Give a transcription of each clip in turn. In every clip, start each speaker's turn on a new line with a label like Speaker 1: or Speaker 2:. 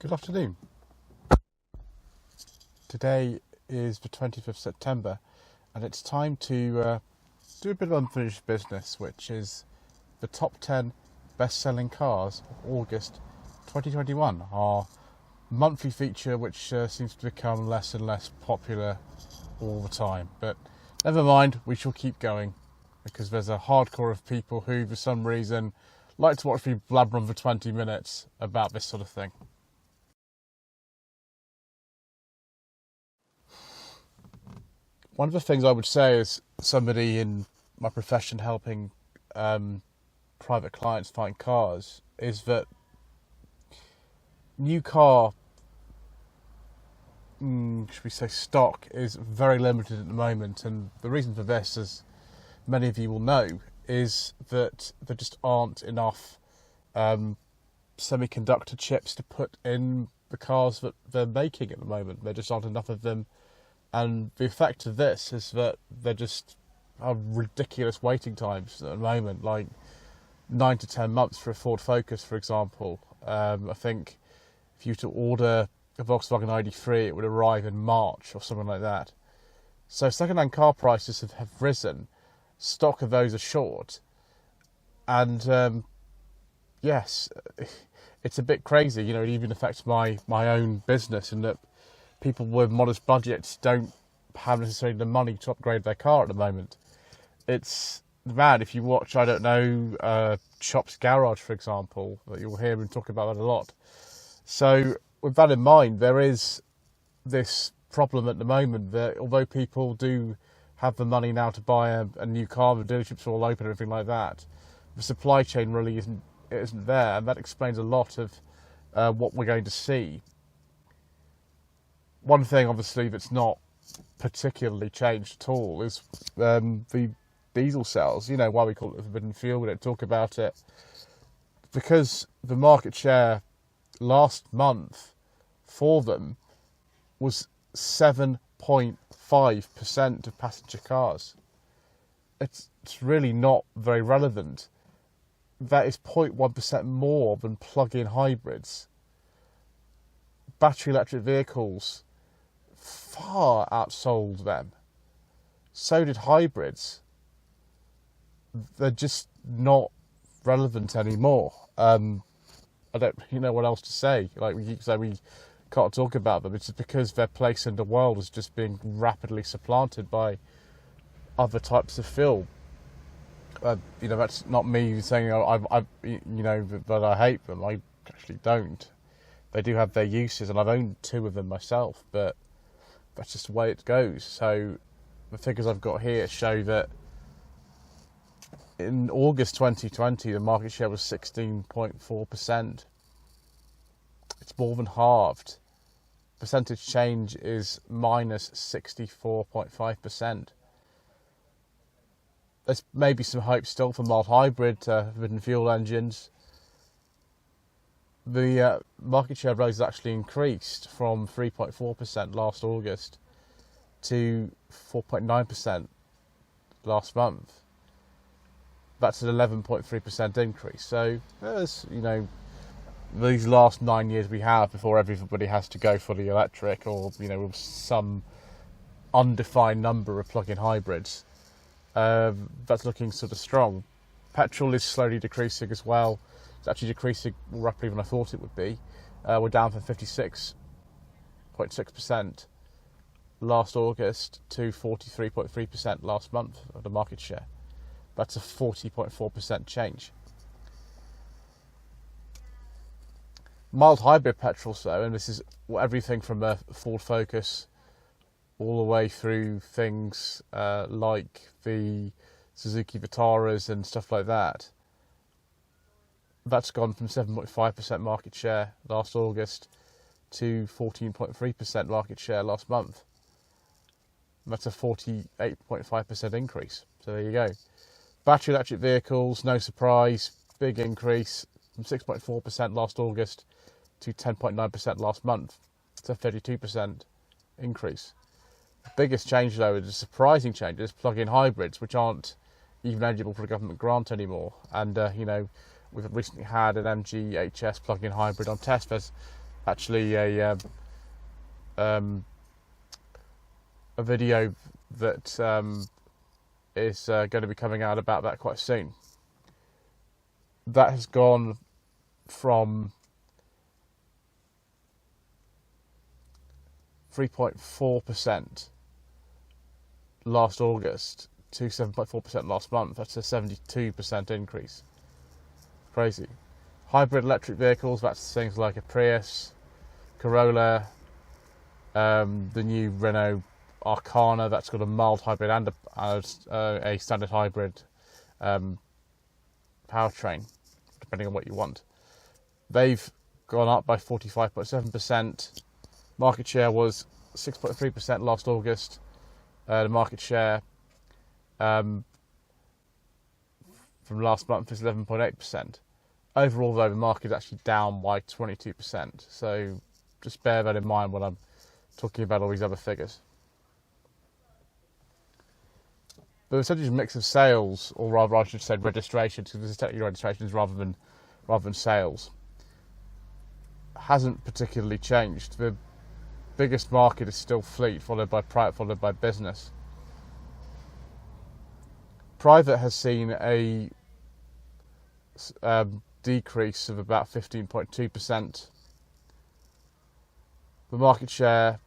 Speaker 1: Good afternoon. Today is the 20th of September and it's time to do a bit of unfinished business, which is the top 10 best-selling cars of August 2021, our monthly feature which seems to become less and less popular all the time. But never mind, we shall keep going because there's a hardcore of people who for some reason like to watch me blabber on for 20 minutes about this sort of thing. One of the things I would say as somebody in my profession helping private clients find cars is that new car, should we say, stock is very limited at the moment, and the reason for this, as many of you will know, is that there just aren't enough semiconductor chips to put in the cars that they're making at the moment. There just aren't enough of them. And the effect of this is that there just are ridiculous waiting times at the moment, like 9 to 10 months for a Ford Focus, for example. I think if you were to order a Volkswagen ID3, it would arrive in March or something like that. So second-hand car prices have risen. Stock of those are short. And yes, it's a bit crazy. You know, it even affects my own business in that people with modest budgets don't have necessarily the money to upgrade their car at the moment. It's mad. If you watch, I don't know, Chop's Garage, for example, that you'll hear him talk about that a lot. So with that in mind, there is this problem at the moment that although people do have the money now to buy a new car, the dealerships are all open and everything like that, the supply chain really isn't there, and that explains a lot of what we're going to see. One thing, obviously, that's not particularly changed at all is the diesel cells. You know why we call it the forbidden fuel. We don't talk about it because the market share last month for them was 7.5% of passenger cars. It's really not very relevant. That is 0.1% more than plug-in hybrids. Battery electric vehicles far outsold them. So did hybrids. They're just not relevant anymore. I don't really know what else to say. Like we keep saying, we can't talk about them. It's just because their place in the world is just being rapidly supplanted by other types of fuel. You know, that's not me saying that I hate them. I actually don't. They do have their uses, and I've owned 2 of them myself, but that's just the way it goes. So the figures I've got here show that in August 2020, the market share was 16.4%. It's more than halved. Percentage change is minus 64.5%. There's maybe some hope still for mild hybrid forbidden fuel engines. The market share rose has actually increased from 3.4% last August to 4.9% last month. That's an 11.3% increase. So there's, these last 9 years we have before everybody has to go fully electric or, with some undefined number of plug-in hybrids. That's looking sort of strong. Petrol is slowly decreasing as well. It's actually decreasing more rapidly than I thought it would be. We're down from 56.6% last August to 43.3% last month of the market share. That's a 40.4% change. Mild hybrid petrols, though, and this is everything from a Ford Focus all the way through things like the Suzuki Vitaras and stuff like that. That's gone from 7.5% market share last August to 14.3% market share last month. That's a 48.5% increase. So there you go. Battery electric vehicles, no surprise, big increase from 6.4% last August to 10.9% last month. It's a 32% increase. The biggest change, though, is a surprising change, is plug-in hybrids, which aren't even eligible for a government grant anymore. And, we've recently had an MG HS plug-in hybrid on test. There's actually a video that is going to be coming out about that quite soon. That has gone from 3.4% last August to 7.4% last month. That's a 72% increase. Crazy. Hybrid electric vehicles, that's things like a Prius, Corolla, the new Renault Arcana, that's got a mild hybrid and a standard hybrid powertrain, depending on what you want. They've gone up by 45.7%. Market share was 6.3% last August. The market share from last month is 11.8%. Overall, though, the market is actually down by 22%. So just bear that in mind when I'm talking about all these other figures. The percentage mix of sales, or rather I should say registrations, because this is technically registrations rather than sales, hasn't particularly changed. The biggest market is still fleet, followed by private, followed by business. Private has seen a decrease of about 15.2%. The market share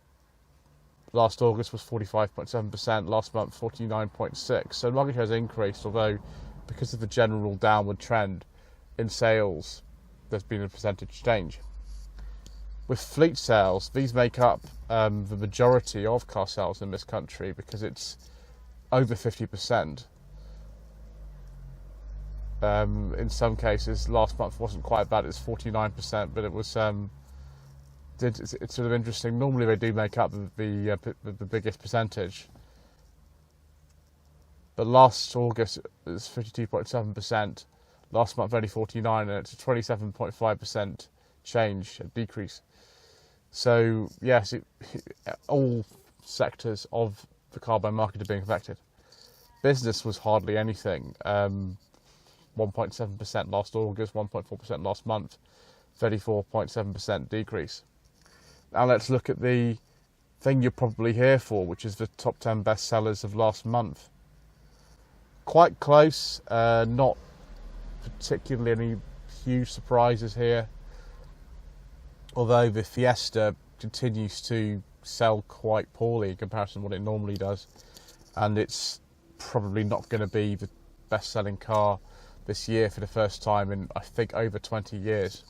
Speaker 1: last August was 45.7%, last month 49.6%. So the market share has increased, although because of the general downward trend in sales, there's been a percentage change. With fleet sales, these make up the majority of car sales in this country because it's over 50%. In some cases, last month wasn't quite bad, it's 49%, but it was it's sort of interesting. Normally they do make up the biggest percentage, but last August it was 52.7%, last month only 49%, and it's a 27.5% change, a decrease. So yes, all sectors of the car buying market are being affected. Business was hardly anything. 1.7% last August, 1.4% last month, 34.7% decrease. Now let's look at the thing you're probably here for, which is the top 10 bestsellers of last month. Quite close, not particularly any huge surprises here, although the Fiesta continues to sell quite poorly in comparison to what it normally does, and it's probably not going to be the best-selling car this year for the first time in, I think, over 20 years.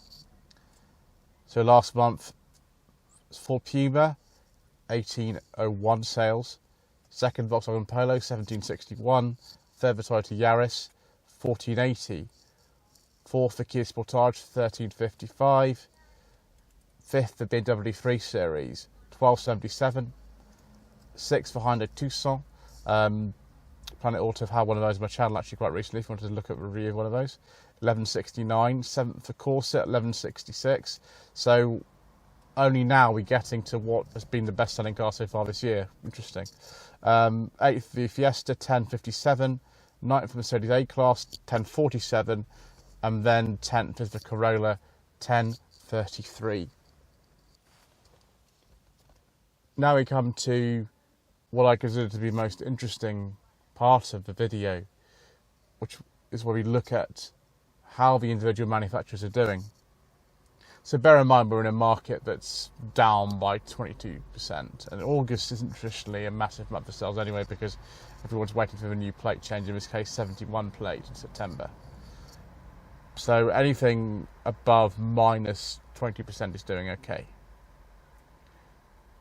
Speaker 1: So last month, Ford Puma, 1801 sales. Second, Volkswagen Polo, 1761. Third, the Toyota Yaris, 1480. Fourth, the Kia Sportage, 1355. Fifth, the BMW 3 Series, 1277. Sixth, the Hyundai Tucson. Planet Auto have had one of those on my channel actually quite recently, if you wanted to look at a review of one of those. 1169. Seventh, the Corsa, 1166. So only now we're getting to what has been the best-selling car so far this year. Interesting. Eighth, the Fiesta, 1057. Ninth, the Mercedes A-Class, 1047. And then 10th is the Corolla, 1033. Now we come to what I consider to be the most interesting part of the video, which is where we look at how the individual manufacturers are doing. So bear in mind we're in a market that's down by 22%, and August isn't traditionally a massive month for sales anyway because everyone's waiting for the new plate change, in this case 71 plate in September. So anything above minus 20% is doing okay.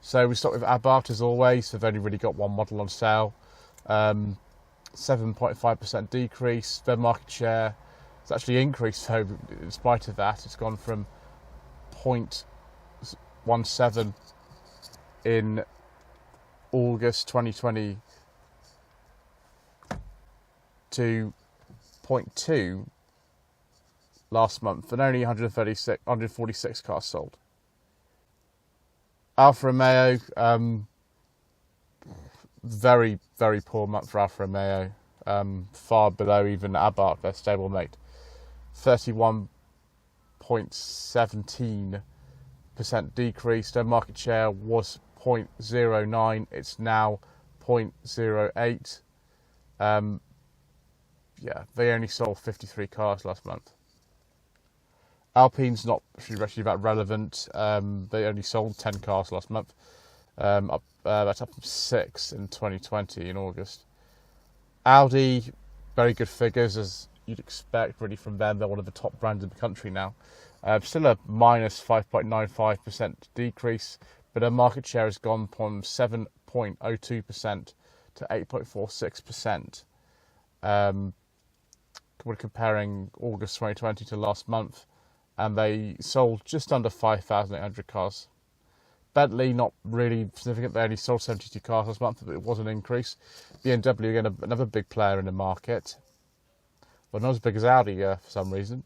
Speaker 1: So we start with Abarth as always. They've only really got one model on sale. 7.5% decrease. Their market share has actually increased, so in spite of that, it's gone from 0.17 in August 2020 to 0.2 last month, and only 146 cars sold. Alfa Romeo, very, very poor month for Alfa Romeo, far below even Abarth, their stablemate. 31.17 decrease. Their market share was 0.09. It's now 0.08. They only sold 53 cars last month. Alpine's not actually that relevant. They only sold 10 cars last month. That's up from 6 in 2020 in August. Audi, very good figures as you'd expect really from them. They're one of the top brands in the country now. Still a minus 5.95% decrease, but their market share has gone from 7.02% to 8.46%. We're comparing August 2020 to last month, and they sold just under 5,800 cars. Bentley, not really significant. They only sold 72 cars last month, but it was an increase. BMW, again, another big player in the market. Well, not as big as Audi for some reason.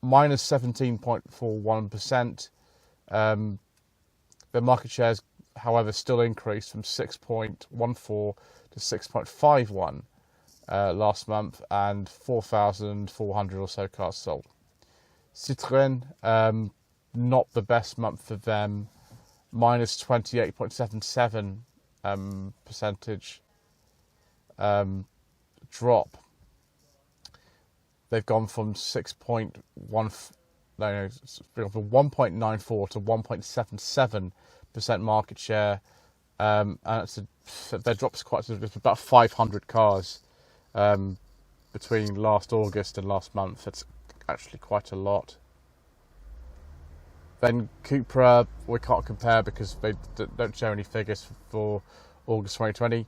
Speaker 1: Minus 17.41%. Their market shares, however, still increased from 6.14 to 6.51 last month, and 4,400 or so cars sold. Citroën, not the best month for them, minus 28.77 percentage drop. They've gone from 1.94 to 1.77% market share, and their drop's quite about 500 cars between last August and last month. It's actually quite a lot. Then Cupra, we can't compare because they don't show any figures for August 2020.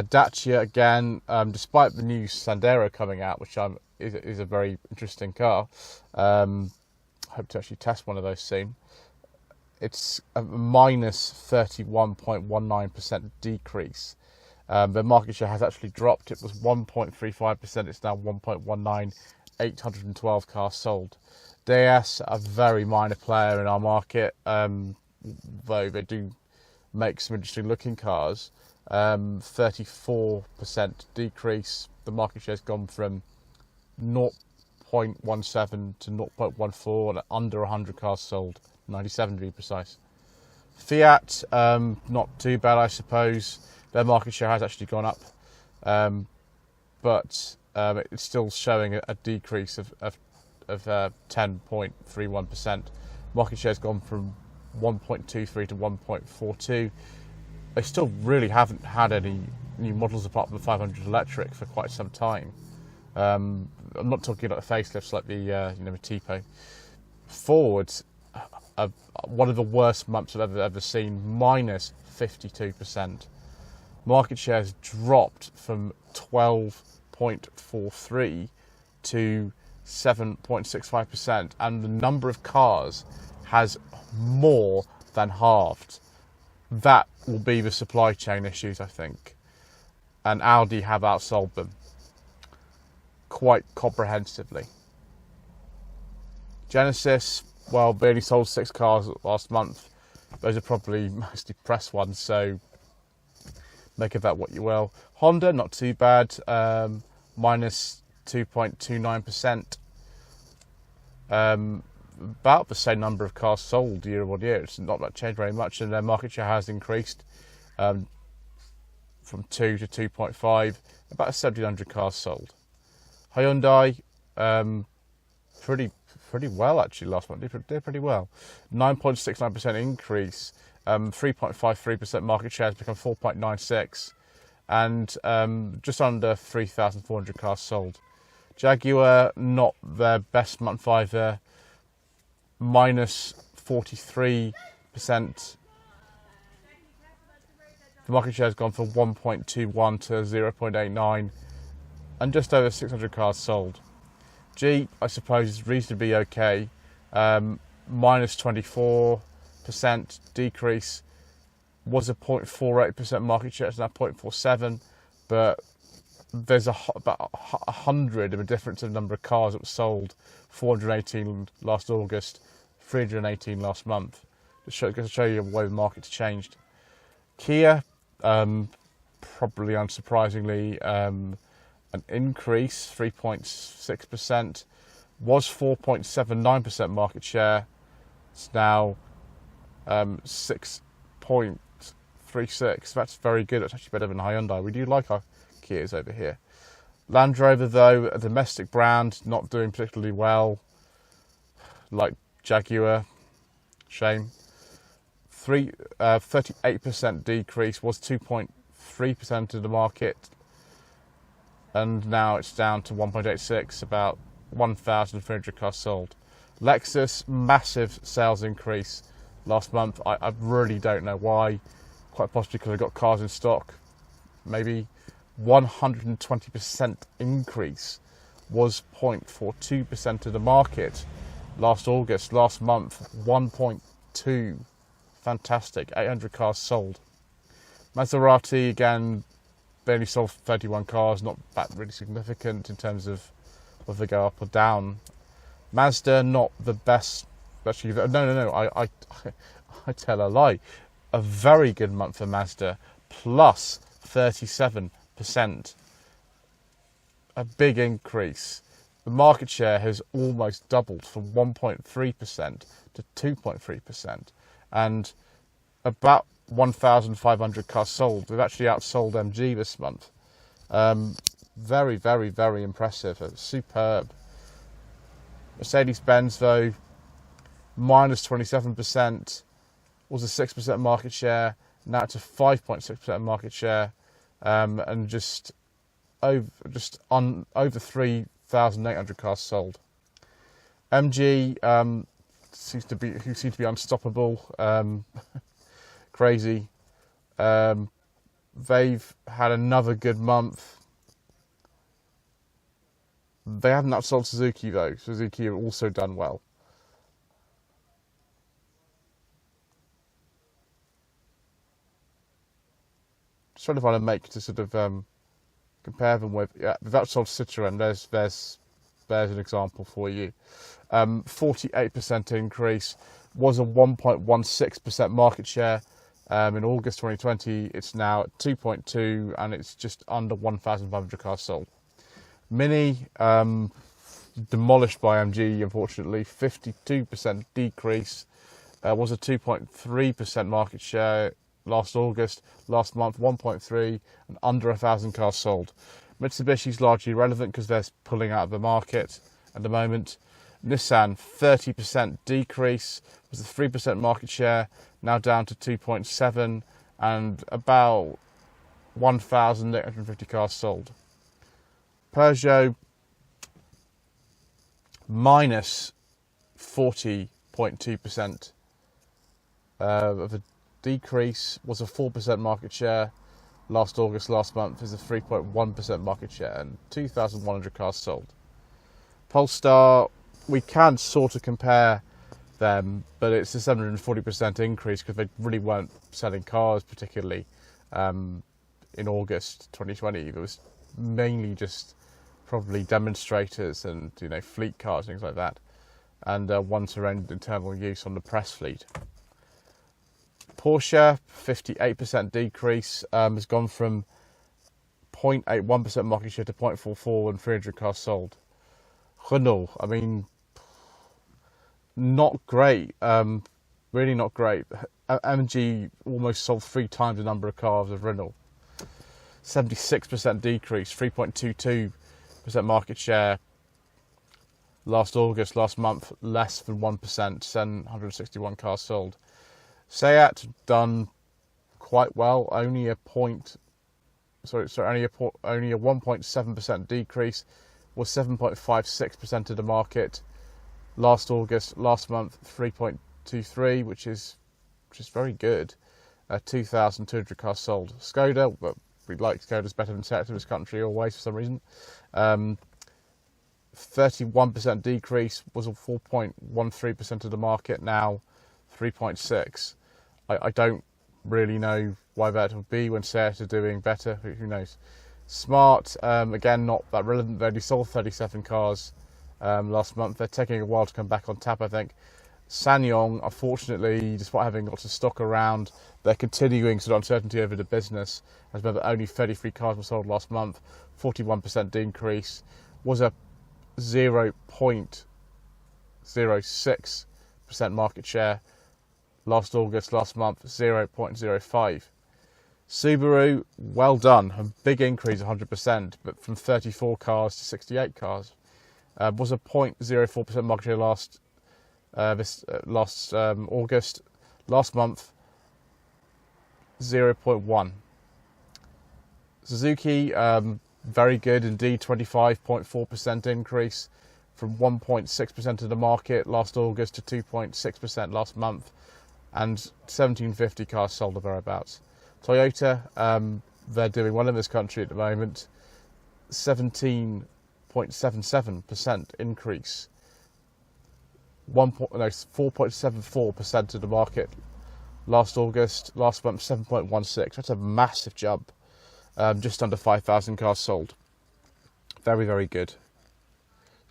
Speaker 1: Dacia, again, despite the new Sandero coming out, which is a very interesting car. Hope to actually test one of those soon. It's a minus 31.19% decrease. Their market share has actually dropped. It was 1.35%. It's now 1.19. 812 cars sold. DS, a very minor player in our market, though they do make some interesting looking cars. 34% decrease. The market share has gone from 0.17 to 0.14 and under 100 cars sold. 97 to be precise. Fiat, not too bad, I suppose. Their market share has actually gone up, but it's still showing a decrease of 10.31%. Market share has gone from 1.23 to 1.42. They still really haven't had any new models apart from the 500 electric for quite some time. I'm not talking about the facelifts like the Tipo. Ford, one of the worst months I've ever seen, minus 52%. Market share has dropped from 12.43 to 7.65%, and the number of cars has more than halved. That will be the supply chain issues, I think, and Audi have outsold them quite comprehensively. Genesis, well, they only sold 6 cars last month. Those are probably mostly press ones, so make of that what you will. Honda, not too bad, minus 2.29%. About the same number of cars sold year on year. It's not that changed very much, and their market share has increased from 2 to 2.5, about 1,700 cars sold. Hyundai, pretty well actually last month. Did pretty well. 9.69% increase. 3.53% market share has become 4.96, and just under 3,400 cars sold. Jaguar, not their best month either. Minus 43%. The market share has gone from 1.21 to 0.89, and just over 600 cars sold. Jeep, I suppose, is reasonably okay. Minus 24% decrease. Was a 0.48% market share, it's now 0.47, but there's about 100 of a difference in the number of cars that were sold. 418 last August, 318 last month. Just to show you the way the market's changed. Kia, probably unsurprisingly, an increase, 3.6%. Was 4.79% market share. It's now 6.36. That's very good. It's actually better than Hyundai. We do like our Kias over here. Land Rover, though, a domestic brand, not doing particularly well. Like Jaguar, shame. 38% decrease, was 2.3% of the market, and now it's down to 1.86, about 1,300 cars sold. Lexus, massive sales increase last month. I really don't know why. Quite possibly because I got cars in stock. Maybe 120% increase, was 0.42% of the market last August. Last month, 1.2. Fantastic. 800 cars sold. Maserati, again, they only sold 31 cars, not that really significant in terms of whether they go up or down. Mazda, not the best. Actually, no. I tell a lie. A very good month for Mazda, plus 37%. A big increase. The market share has almost doubled from 1.3% to 2.3%. And about 1,500 cars sold. We've actually outsold MG this month. Very, very, very impressive. Superb. Mercedes-Benz, though, minus 27%, was a 6% market share, now it's a 5.6% market share, and just over 3,800 cars sold. MG seems to be unstoppable. Crazy. They've had another good month. They haven't outsold Suzuki, though. Suzuki have also done well. Just trying to find a make to sort of compare them with. Yeah, they've outsold Citroën. There's an example for you. 48% increase, was a 1.16% market share. In August 2020, it's now at 2.2, and it's just under 1,500 cars sold. Mini, demolished by MG, unfortunately. 52% decrease, was a 2.3% market share last August. Last month, 1.3, and under 1,000 cars sold. Mitsubishi's largely irrelevant because they're pulling out of the market at the moment. Nissan, 30% decrease, was a 3% market share, now down to 2.7, and about 1,850 cars sold. Peugeot, minus 40.2% of a decrease, was a 4% market share. Last month, is a 3.1% market share, and 2,100 cars sold. Polestar, we can sort of compare them, but it's a 740% increase because they really weren't selling cars particularly in August 2020. It was mainly just probably demonstrators and fleet cars, things like that, and ones for own internal use on the press fleet. Porsche, 58% decrease, has gone from 0.81% market share to 0.44 and 300 cars sold. Renault, I mean, not great, really not great. MG almost sold 3 times the number of cars of Renault. 76% decrease, 3.22% market share. Last month, less than 1%, 761 cars sold. Seat done quite well, only a 1.7% decrease, was 7.56% of the market. Last month, 3.23, which is very good. 2,200 cars sold. Skoda, but we like Skoda's better than Seat in this country always for some reason. 31% decrease, was a 4.13% of the market, now 3.6. I don't really know why that would be when Seat are doing better. Who knows? Smart, again, not that relevant. They only sold 37 cars last month. They're taking a while to come back on tap, I think. SsangYong, unfortunately, despite having lots of stock around, they're continuing sort of uncertainty over the business. As remember, only 33 cars were sold last month, 41% decrease, was a 0.06% market share. Last month, 0.05. Subaru, well done, a big increase, 100%, but from 34 cars to 68 cars. Was a 0.04% market share last August. Last month, 0.1. Suzuki, very good indeed, 25.4% increase from 1.6% of the market last August to 2.6% last month, and 1750 cars sold or thereabouts. Toyota, they're doing well in this country at the moment, 17.77% increase, 4.74% of the market last August, last month 7.16. That's a massive jump. Just under 5,000 cars sold. Very, very good.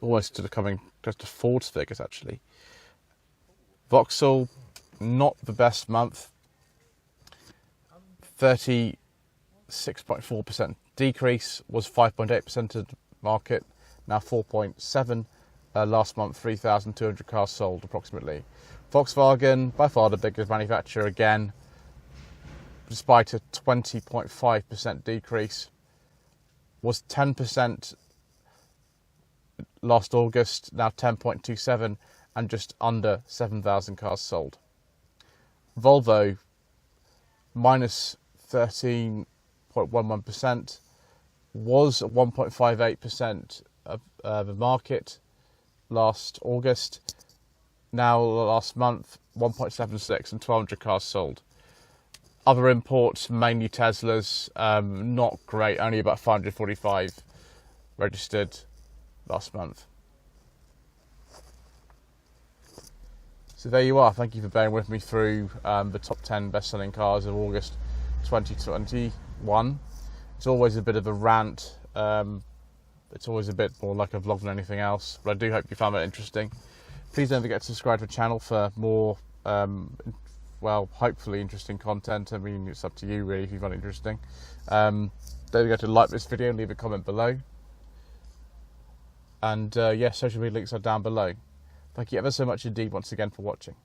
Speaker 1: Almost coming close to Ford's figures, actually. Vauxhall, not the best month. 36.4% decrease, was 5.8% of the market, now 4.7%. Last month, 3,200 cars sold, approximately. Volkswagen, by far the biggest manufacturer again, despite a 20.5% decrease, was 10% last August, now 10.27%, and just under 7,000 cars sold. Volvo, minus 13.11%, was 1.58% of the market last August. Now, last month, 1.76 and 1,200 cars sold. Other imports, mainly Teslas, not great, only about 545 registered last month. So there you are. Thank you for bearing with me through the top 10 best-selling cars of August 2021. It's always a bit of a rant. It's always a bit more like a vlog than anything else, but I do hope you found it interesting. Please don't forget to subscribe to the channel for more, hopefully interesting content. I mean, it's up to you really if you find it interesting. Don't forget to like this video and leave a comment below. And social media links are down below. Thank you ever so much indeed once again for watching.